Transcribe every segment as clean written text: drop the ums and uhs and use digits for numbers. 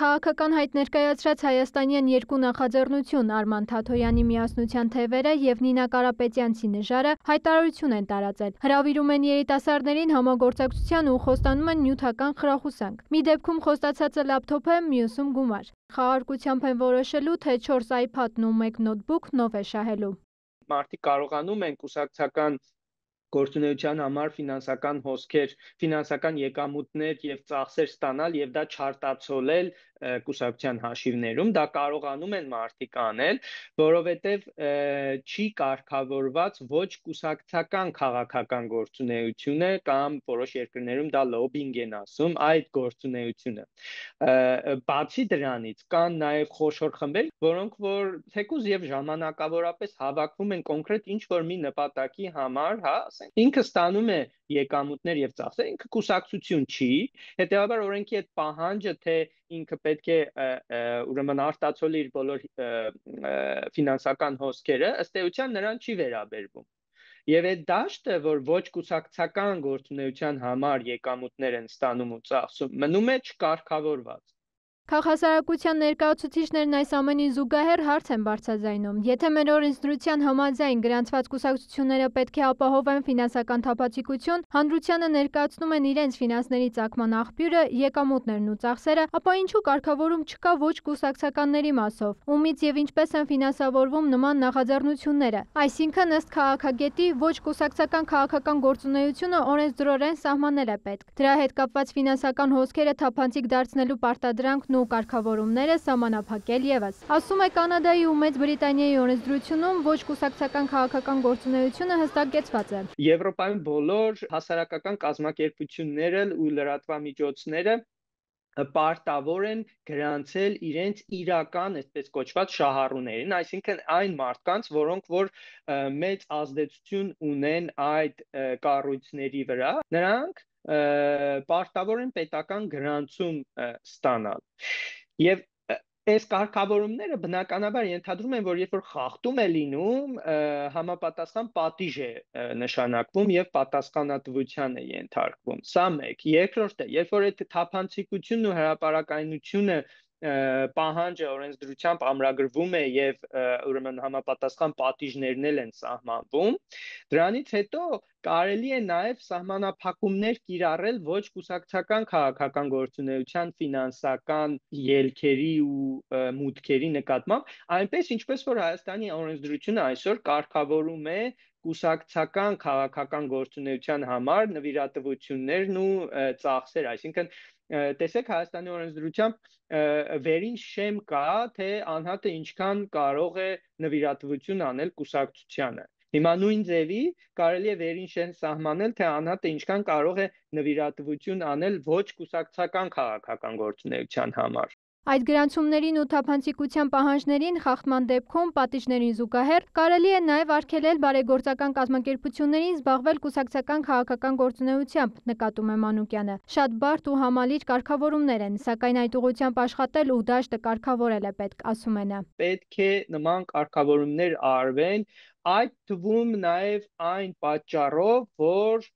Քաղաքական հայտ ներկայացրած հայաստանյան երկու նախաձեռնություն Արման Թաթոյանի միասնության թևերը և Նինա Կարապետյանցի նժարը հայտարարություն են տարածել։ Հրավիրում են երիտասարդներին համագործակցության ու խոստանում են նյութական խրախուսանք։ Մի դեպքում խոստացածը լապթոփ է, մյուսում գումար։ Խաղարկությամբ են որոշելու, թե 4 iPad-ն ու 1 նոթբուք նով է շահելու։ Մարդիկ կարողանում են կուսակցական գործունեության համար ֆինանսական հոսքեր, ֆինանսական եկամուտներ եւ ծախսեր ստանալ եւ դա չարտացոլել կուսակցության հաշիվներում, դա կարողանում են մարդիկ անել, որովհետեւ չի կարգավորված ոչ կուսակցական քաղաքական գործունեությունը կամ որոշ երկրներում դա լոբինգ են ասում, այդ գործունեությունը։ Բացի դրանից կան նաեւ խոշոր խմբեր, որոնք որ թեկուզ եւ ժամանակավորապես հավաքվում են կոնկրետ ինչ-որ մի նպատակի համար, հա, ինքը ստանում է եկամուտներ եւ ծախսեր, ինքը կուսակցություն չի, հետեւաբար օրենքի այդ պահանջը, թե ինքը պետք է ուրեմն արտացոլի իր բոլոր ֆինանսական հոսքերը, ըստ էության նրան չի վերաբերվում։ Եվ այդ դաշտը, որ ոչ կուսակցական գործունեության համար եկամուտներ են ստանում ու ծախսում, մնում է չկարգավորված։ Քաղաքասարակության ներկայացուցիչներն այս ամենին զուգահեռ հարց են բարձրաձայնում. եթե մեր օրենսդրության համաձայն գրանցված կուսակցությունները պետք է ապահովեն ֆինանսական թափանցիկություն, հանրությանը ներկայացնում են իրենց ֆինանսների ծագման աղբյուրը, եկամուտներն ու ծախսերը, ապա ինչու կարգավորում չկա ոչ կուսակցականների մասով, ումից եւ ինչպես են ֆինանսավորվում նման նախաձեռնությունները։ Այսինքն ըստ քաղաքագետի ոչ կուսակցական քաղաքական գործունեությունը օրենսդրորեն սահմանել է պետք։ Դրա հետ կապված ֆինանսական հոսքերը թափանցիկ դարձնելու պարտադրանքն ու կարգավորումները սահմանափակել եւս։ Ասում է Կանադայի ու Մեծ Բրիտանիայի օրենսդրությունում ոչ կուսակցական քաղաքական գործունեությունը հստակեցված է։ Եվրոպայում բոլոր հասարակական կազմակերպությունները ու լրատվամիջոցները պարտավոր են գրանցել իրենց իրական, այսպես կոչված շահառուներին, այսինքն այն մարդկանց, որոնք որ մեծ ազդեցություն ունեն այդ կառույցների վրա, նրանք պարտավոր են պետական գրանցում ստանալ։ Եվ այս կարգավորումները բնականաբար ենթադրում են, որ երբ որ խախտում է լինում, համապատասխան պատիժ է նշանակվում եւ պատասխանատվության է ենթարկվում։ Սա մեկ։ Երկրորդը, երբ որ այդ թափանցիկությունն ու հրապարակայնությունը պահանջը օրենսդրությամբ ամրագրվում է եւ ուրեմն համապատասխան պատիժներն են սահմանվում, դրանից հետո կարելի է նաև սահմանափակումներ կիրառել ոչ կուսակցական քաղաքական գործունեության ֆինանսական ելքերի ու մուտքերի նկատմամբ, այնպես ինչպես որ Հայաստանի օրենսդրությունը այսօր կարգավորում է կուսակցական քաղաքական գործունեության համար նվիրատվություններն ու ծախսեր, այսինքն տեսեք Հայաստանի օրենսդրությամբ վերին շեմ կա, թե անհատը ինչքան կարող է նվիրատվություն անել կուսակցությանը։ Հիմա նույն ձևի կարելի է վերին շեմ սահմանել, թե անհատը ինչքան կարող է նվիրատվություն անել ոչ կուսակցական քաղաքական գործունեության համար։ Այդ գրանցումներին ու թափանցիկության պահանջներին խախտման դեպքում պատիժներին զուգահեռ կարելի է նաև արգելել բարեգործական կազմակերպություններին զբաղվել կուսակցական քաղաքական գործունեությամբ, նկատում է Մանուկյանը։ Շատ բարդ ու համալիր կարգավորումներ են, սակայն այդ ուղղությամբ աշխատել ու դաշտը կարգավորել է պետք, ասում է նա։ Պետք է նման կարգավորումներ արվեն, այդ թվում նաև այն պատճառով, որ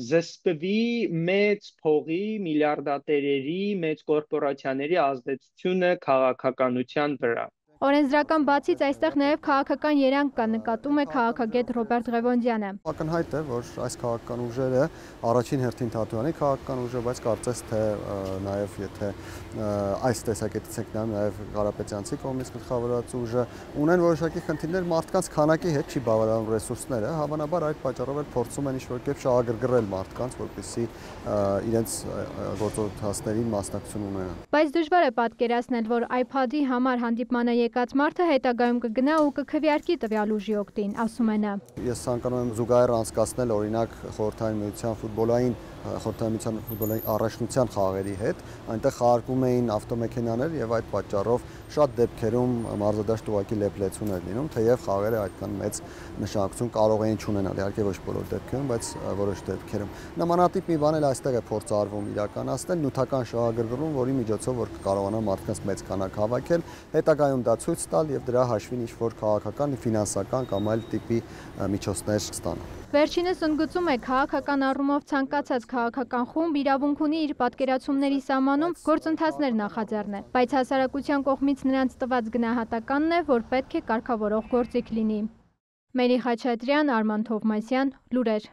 զսպվի մեծ փողի, միլիարդատերերի, մեծ կորպորացիաների ազդեցությունը քաղաքականության վրա։ Օրենսդրական բացից այստեղ նաև քաղաքական երանգ կա, նկատում է քաղաքագետ Ռոբերտ Ղևոնդյանը։ Ակնհայտ է, որ այս քաղաքական ուժերը առաջին հերթին Թաթոյանի քաղաքական ուժը, բայց կարծես թե նաև եթե այս տեսակետից ենք նայում, նաև Կարապետյանցի կողմից գլխավորած ուժը ունեն որոշակի խնդիրներ մարդկանց քանակի հետ, չի բավարարում ռեսուրսները, հավանաբար այդ պատճառով էլ փորձում են ինչ-որ կերպ շահագրգռել մարդկանց, որպեսզի իրենց գործընթացներին մասնակցություն ունենան։ Բայց դժվար է պատկերացնել, որ iPad-ի համար հանդիպմանը եկած մարդը հետագայում կգնա ու կքվեարկի տվյալ ուժի օգտին, ասում է նա։ Ես ցանկանում եմ զուգահեռ անցկացնել օրինակ Խորհրդային Միության ֆուտբոլային առաջնության խաղերի հետ, այնտեղ խաղարկում էին ավտոմեքենաներ եւ այդ պատճառով շատ դեպքերում մարզադաշտ ուղղակի լեփլեցուն էր լինում, թեև խաղերը այդքան մեծ նշանակություն կարող էին չունենալ, իհարկե ոչ բոլոր դեպքերում, բայց որոշ դեպքերում։ Նմանատիպ մի բան էլ այստեղ է փորձարվում իրականացնել, նյութական շահագրգռում, որի միջոցով որ կարողանա մարդկանց մեծ քանակ հավաքել, հետագայում դա ցույց տալ եւ դրա հաշվին ինչ որ քաղաքական, ֆինանսական կամ այլ տիպի միջոցներ ստանալ։ Վերջինս ընդգծում է, քաղաքական առումով ցանկացած քաղաքական խումբ իրավունք ունի իր պատկերացումների սահմանում գործընթացներ նախաձեռնել, բայց հասարակության կողմից նրանց տված գնահատականն է, որ պետք է կարգավորող գործիք լինի։ Մերի Խաչատրյան, Արման Թովմասյան, լուրեր։